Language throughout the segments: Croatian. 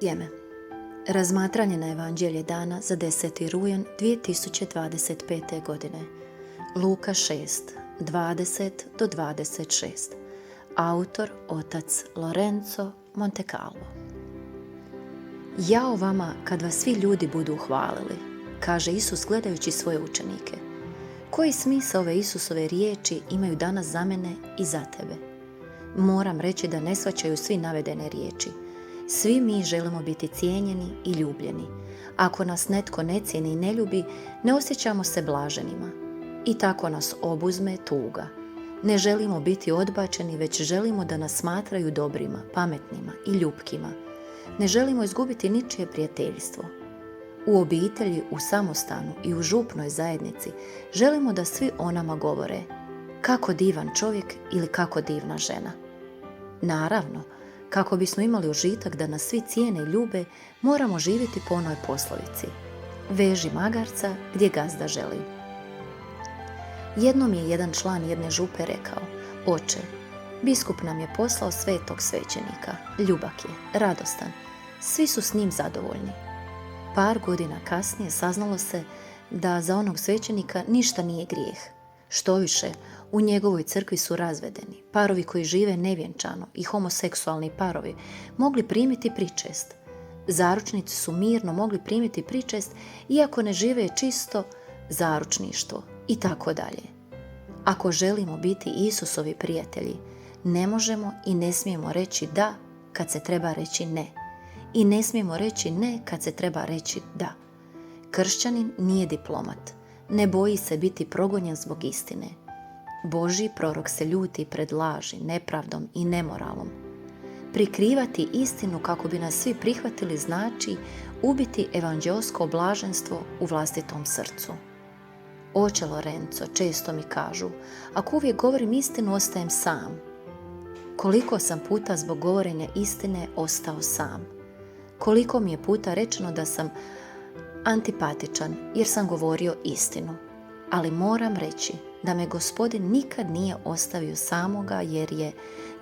Sjeme. Razmatranje na Evanđelje dana za 10. rujan 2025. godine. Luka 6, 20-26. Autor otac Lorenzo Montecalvo. Jao vama kad vas svi ljudi budu hvalili, kaže Isus gledajući svoje učenike. Koji smisao ove Isusove riječi imaju danas za mene i za tebe? Moram reći da ne shvaćaju svi navedene riječi. Svi mi želimo biti cijenjeni i ljubljeni. Ako nas netko ne cijeni i ne ljubi, ne osjećamo se blaženima. I tako nas obuzme tuga. Ne želimo biti odbačeni, već želimo da nas smatraju dobrima, pametnima i ljubkima. Ne želimo izgubiti ničije prijateljstvo. U obitelji, u samostanu i u župnoj zajednici želimo da svi o nama govore kako divan čovjek ili kako divna žena. Naravno, kako bismo imali užitak da nas svi cijene i ljube, moramo živjeti po onoj poslovici: veži magarca gdje gazda želi. Jednom je jedan član jedne župe rekao: oče, biskup nam je poslao svetog svećenika, ljubak je, radostan, svi su s njim zadovoljni. Par godina kasnije saznalo se da za onog svećenika ništa nije grijeh. Štoviše, u njegovoj crkvi su razvedeni, parovi koji žive nevjenčano i homoseksualni parovi mogli primiti pričest. Zaručnici su mirno mogli primiti pričest iako ne žive čisto zaručništvo i tako dalje. Ako želimo biti Isusovi prijatelji, ne možemo i ne smijemo reći da kad se treba reći ne. I ne smijemo reći ne kad se treba reći da. Kršćanin nije diplomat. Ne boji se biti progonjen zbog istine. Božji prorok se ljuti pred laži, nepravdom i nemoralom. Prikrivati istinu kako bi nas svi prihvatili znači ubiti evanđeosko blaženstvo u vlastitom srcu. Oče Lorenzo, često mi kažu, ako uvijek govorim istinu, ostajem sam. Koliko sam puta zbog govorenja istine ostao sam? Koliko mi je puta rečeno da sam antipatičan jer sam govorio istinu. Ali moram reći da me Gospodin nikad nije ostavio samoga jer je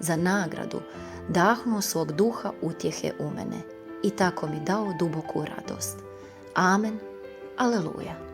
za nagradu dahnuo svog duha utjehe u mene i tako mi dao duboku radost. Amen. Aleluja.